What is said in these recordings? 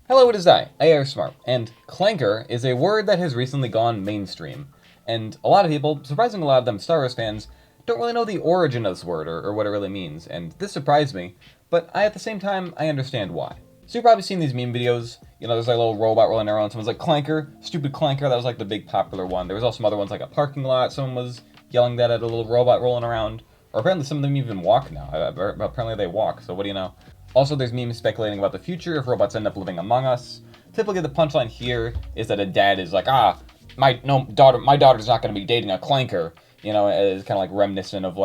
Hello, it is I, Smart, and Clanker is a word that has recently gone mainstream. And a lot of people, surprisingly a lot of them Star Wars fans, don't really know the origin of this word or what it really means, and this surprised me, but at the same time, I understand why. So you've probably seen these meme videos, there's like a little robot rolling around, someone's like, Clanker, stupid Clanker, that was like the big popular one. There was also some other ones like a parking lot, someone was yelling that at a little robot rolling around, or apparently some of them even walk now. Apparently they walk, so what do you know? Also, there's memes speculating about the future if robots end up living among us. Typically, the punchline here is that a dad is like, my daughter's not going to be dating a Clanker. It's kind of like reminiscent of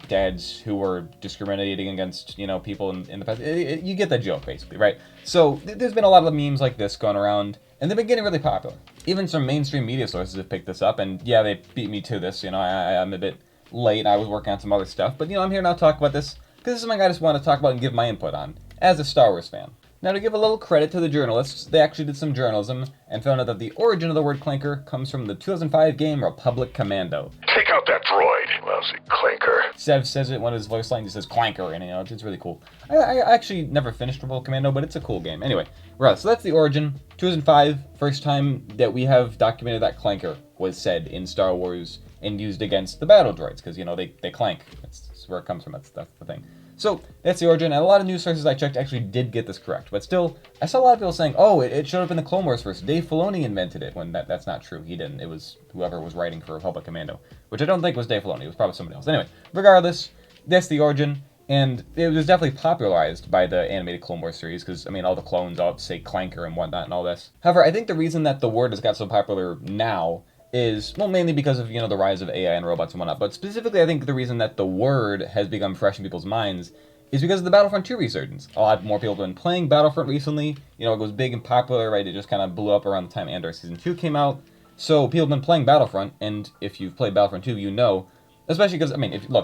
dads who were discriminating against people in the past. You get that joke basically, right? So there's been a lot of memes like this going around, and they've been getting really popular. Even some mainstream media sources have picked this up, and yeah, they beat me to this. I'm a bit late. I was working on some other stuff, but I'm here now to talk about this because this is something I just want to talk about and give my input on, as a Star Wars fan. Now, to give a little credit to the journalists, they actually did some journalism and found out that the origin of the word Clanker comes from the 2005 game Republic Commando. Take out that droid, lousy Clanker. Sev says it in one of his voice lines, he says Clanker, and it's really cool. I actually never finished Republic Commando, but it's a cool game. Anyway, right, so that's the origin. 2005, first time that we have documented that Clanker was said in Star Wars and used against the battle droids, because, they clank. That's where it comes from, that's the thing. So, that's the origin, and a lot of news sources I checked actually did get this correct. But still, I saw a lot of people saying, oh, it showed up in the Clone Wars first. Dave Filoni invented it, when that's not true. He didn't. It was whoever was writing for Republic Commando, which I don't think was Dave Filoni. It was probably somebody else. Anyway, regardless, that's the origin, and it was definitely popularized by the animated Clone Wars series, because, all the clones all say Clanker and whatnot and all this. However, I think the reason that the word has got so popular now is, mainly because of, the rise of AI and robots and whatnot, but specifically I think the reason that the word has become fresh in people's minds is because of the Battlefront 2 resurgence. A lot more people have been playing Battlefront recently. It was big and popular, right? It just kind of blew up around the time Andor Season 2 came out. So people have been playing Battlefront, and if you've played Battlefront 2, especially because,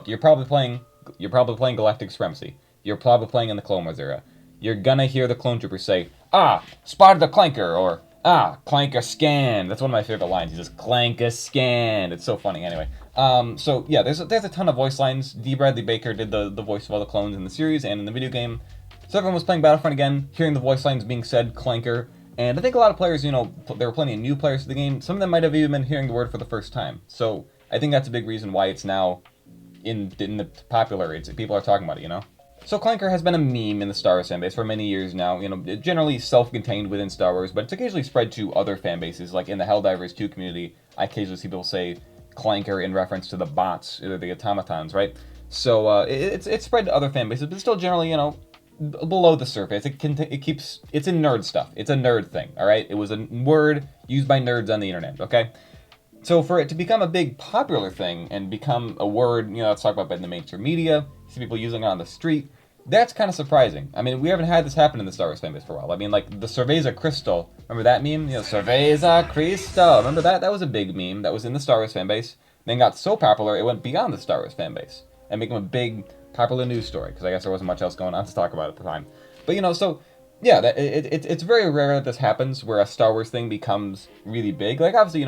you're probably playing Galactic Supremacy. You're probably playing in the Clone Wars era. You're gonna hear the clone troopers say, spotted the Clanker, or Clanker scan. That's one of my favorite lines. He says, Clanker scan. It's so funny. Anyway, so yeah, there's a ton of voice lines. D. Bradley Baker did the voice of all the clones in the series and in the video game. So everyone was playing Battlefront again, hearing the voice lines being said, Clanker. And I think a lot of players, there were plenty of new players to the game. Some of them might have even been hearing the word for the first time. So I think that's a big reason why it's now in the popular. People are talking about it, So Clanker has been a meme in the Star Wars fanbase for many years now, generally self-contained within Star Wars, but it's occasionally spread to other fanbases, like in the Helldivers 2 community, I occasionally see people say Clanker in reference to the bots, or the automatons, right? So it's spread to other fanbases, but it's still generally, below the surface. It's in nerd stuff. It's a nerd thing, all right? It was a word used by nerds on the internet, okay? So for it to become a big popular thing and become a word, that's talked about in the mainstream media, see people using it on the street, that's kind of surprising. We haven't had this happen in the Star Wars fanbase for a while. The Cerveza Crystal, remember that meme? Cerveza Crystal. Remember that? That was a big meme that was in the Star Wars fanbase, then got so popular it went beyond the Star Wars fanbase and became a big popular news story, because I guess there wasn't much else going on to talk about at the time. But so yeah, it's very rare that this happens where a Star Wars thing becomes really big. Like obviously,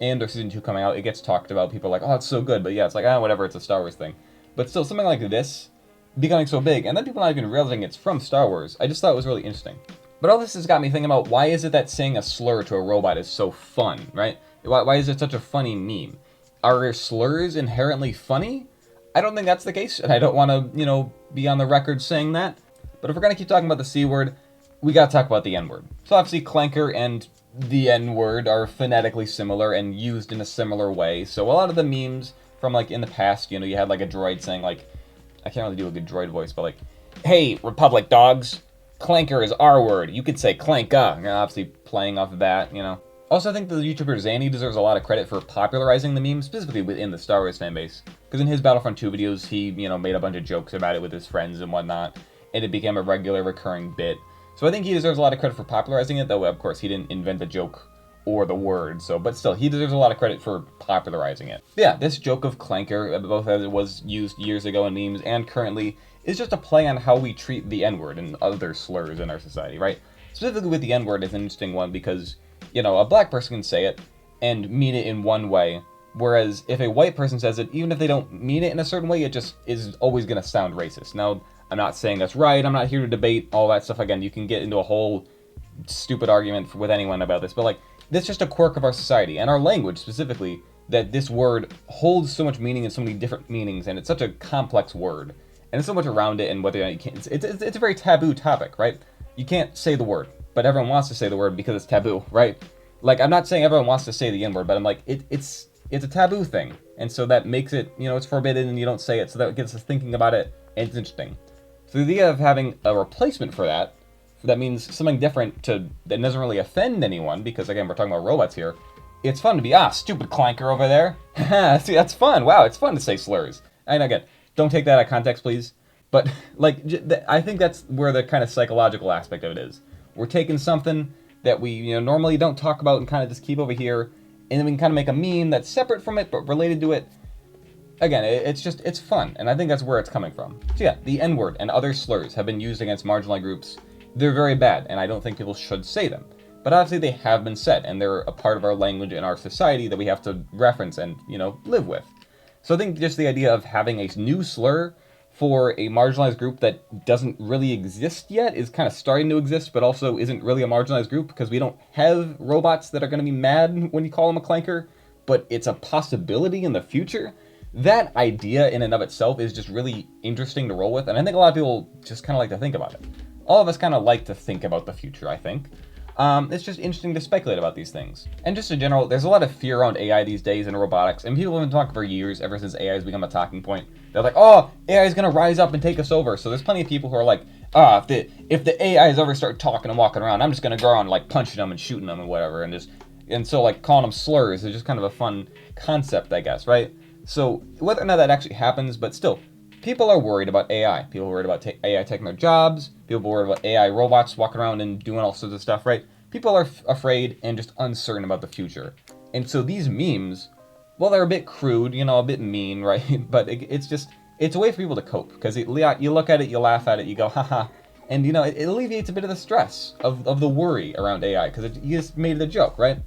Andor Season 2 coming out, it gets talked about. People are like, oh, it's so good. But yeah, it's like, whatever, it's a Star Wars thing. But still, something like this becoming so big, and then people not even realizing it's from Star Wars, I just thought it was really interesting. But all this has got me thinking about, why is it that saying a slur to a robot is so fun, right? Why is it such a funny meme? Are slurs inherently funny? I don't think that's the case, and I don't want to, be on the record saying that. But if we're going to keep talking about the C word, we got to talk about the N word. So obviously, Clanker and the N-word are phonetically similar and used in a similar way. So a lot of the memes from, in the past, you had, a droid saying, I can't really do a good droid voice, but, hey, Republic dogs, Clanker is our word. You could say Clanka. Obviously playing off of that, Also, I think the YouTuber Zanny deserves a lot of credit for popularizing the meme, specifically within the Star Wars fanbase. Because in his Battlefront 2 videos, he, made a bunch of jokes about it with his friends and whatnot, and it became a regular recurring bit. So I think he deserves a lot of credit for popularizing it, though of course he didn't invent the joke or the word, but still, he deserves a lot of credit for popularizing it. But yeah, this joke of Clanker, both as it was used years ago in memes and currently, is just a play on how we treat the N-word and other slurs in our society, right? Specifically with the N-word is an interesting one because, a black person can say it and mean it in one way, whereas if a white person says it, even if they don't mean it in a certain way, it just is always going to sound racist. Now, I'm not saying that's right, I'm not here to debate all that stuff. Again, you can get into a whole stupid argument with anyone about this, but like, that's just a quirk of our society and our language specifically, that this word holds so much meaning and so many different meanings, and it's such a complex word, and there's so much around it, and whether or not you can't, it's a very taboo topic, right? You can't say the word, but everyone wants to say the word because it's taboo, right? Like, I'm not saying everyone wants to say the N-word, but I'm like, it's a taboo thing, and so that makes it, it's forbidden, and you don't say it, so that gets us thinking about it, and it's interesting. So the idea of having a replacement for that means something different that doesn't really offend anyone, because again, we're talking about robots here. It's fun to be, stupid Clanker over there. See, that's fun. Wow, it's fun to say slurs. And again, don't take that out of context, please. But, like, I think that's where the kind of psychological aspect of it is. We're taking something that we, normally don't talk about and kind of just keep over here, and then we can kind of make a meme that's separate from it, but related to it. Again, it's fun, and I think that's where it's coming from. So yeah, the N-word and other slurs have been used against marginalized groups. They're very bad, and I don't think people should say them. But obviously they have been said, and they're a part of our language and our society that we have to reference and, live with. So I think just the idea of having a new slur for a marginalized group that doesn't really exist yet is kind of starting to exist, but also isn't really a marginalized group because we don't have robots that are going to be mad when you call them a clanker, but it's a possibility in the future. That idea in and of itself is just really interesting to roll with, and I think a lot of people just kind of like to think about it. All of us kind of like to think about the future, I think. It's just interesting to speculate about these things. And just in general, there's a lot of fear around AI these days and robotics, and people have been talking for years, ever since AI has become a talking point. They're like, oh, AI is going to rise up and take us over. So there's plenty of people who are like, if the AIs ever start talking and walking around, I'm just going to go around like punching them and shooting them and whatever, and so like calling them slurs is just kind of a fun concept, I guess, right? So whether or not that actually happens, but still, people are worried about AI. People are worried about AI taking their jobs. People are worried about AI robots walking around and doing all sorts of stuff, right? People are afraid and just uncertain about the future. And so these memes, well, they're a bit crude, a bit mean, right? But it's a way for people to cope. Because you look at it, you laugh at it, you go, haha. And, it alleviates a bit of the stress of the worry around AI. Because you just made it a joke, right?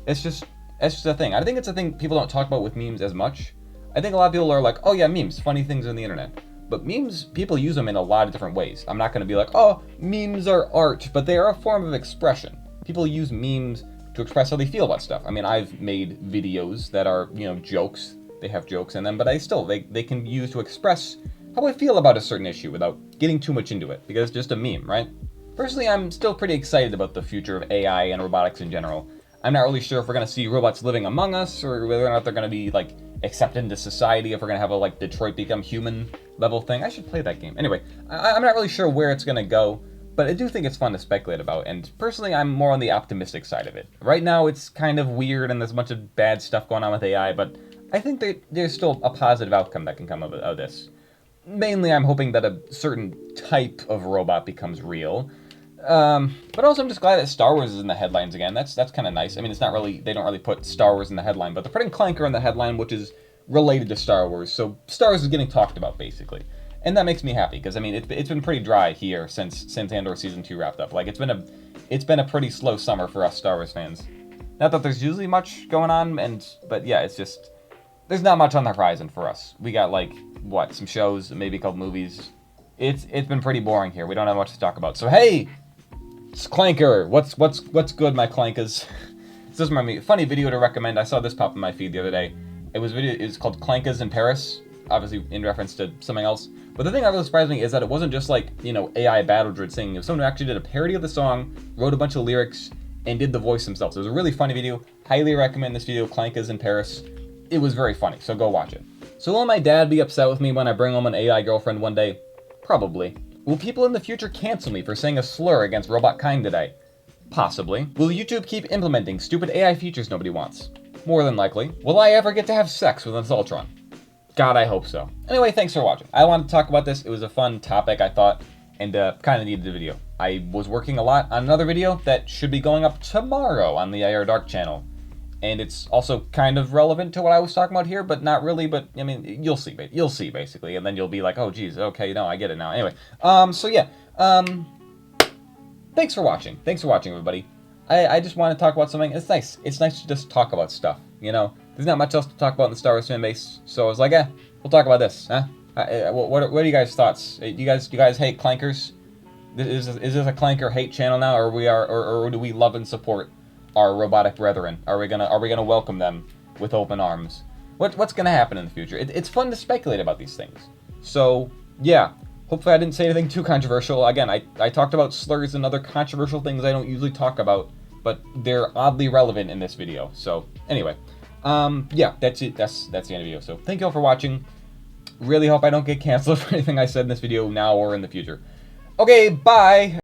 It's just a thing. I think it's a thing people don't talk about with memes as much. I think a lot of people are like, oh yeah, memes, funny things on the internet. But memes, people use them in a lot of different ways. I'm not going to be like, oh, memes are art, but they are a form of expression. People use memes to express how they feel about stuff. I mean, I've made videos that are, jokes. They have jokes in them, but they can be used to express how I feel about a certain issue without getting too much into it, because it's just a meme, right? Personally, I'm still pretty excited about the future of AI and robotics in general. I'm not really sure if we're going to see robots living among us, or whether or not they're going to be, like, accepted into society, if we're going to have a, like, Detroit Become Human level thing. I should play that game. Anyway, I'm not really sure where it's going to go, but I do think it's fun to speculate about, and personally, I'm more on the optimistic side of it. Right now, it's kind of weird, and there's a bunch of bad stuff going on with AI, but I think that there's still a positive outcome that can come out of this. Mainly, I'm hoping that a certain type of robot becomes real. But also I'm just glad that Star Wars is in the headlines again. That's kind of nice. I mean, it's not really, they don't really put Star Wars in the headline, but they're putting Clanker in the headline, which is related to Star Wars. So Star Wars is getting talked about, basically. And that makes me happy, because I mean, it's been pretty dry here since Andor Season 2 wrapped up. Like, it's been a pretty slow summer for us Star Wars fans. Not that there's usually much going on, but yeah, it's just, there's not much on the horizon for us. We got, like, some shows, maybe a couple movies. It's been pretty boring here. We don't have much to talk about. So hey, it's Clanker. What's good, my clankers? This is my funny video to recommend. I saw this pop in my feed the other day. It was called Clankers in Paris, obviously in reference to something else. But the thing that really surprised me is that it wasn't just like, AI battle druid singing. It was someone who actually did a parody of the song, wrote a bunch of lyrics, and did the voice themselves. It was a really funny video. Highly recommend this video, Clankers in Paris. It was very funny, so go watch it. So will my dad be upset with me when I bring home an AI girlfriend one day? Probably. Will people in the future cancel me for saying a slur against robot kind today? Possibly. Will YouTube keep implementing stupid AI features nobody wants? More than likely. Will I ever get to have sex with an Assaultron? God, I hope so. Anyway, thanks for watching. I wanted to talk about this. It was a fun topic, I thought, and kind of needed a video. I was working a lot on another video that should be going up tomorrow on the IR Dark channel. And it's also kind of relevant to what I was talking about here, but not really, but, I mean, you'll see, basically, and then you'll be like, oh, geez, okay, no, I get it now. Anyway, so yeah, thanks for watching, everybody. I just want to talk about something. It's nice to just talk about stuff, There's not much else to talk about in the Star Wars fan base, so I was like, we'll talk about this, huh? What are you guys' thoughts? You guys hate clankers? Is this a Clanker hate channel now, or do we love and support our robotic brethren? Are we gonna welcome them with open arms? What's gonna happen in the future? It's fun to speculate about these things. So yeah, hopefully I didn't say anything too controversial. Again, I talked about slurs and other controversial things I don't usually talk about, but they're oddly relevant in this video. So anyway, yeah, that's it. That's the end of the video. So thank you all for watching. Really hope I don't get canceled for anything I said in this video now or in the future. Okay, bye!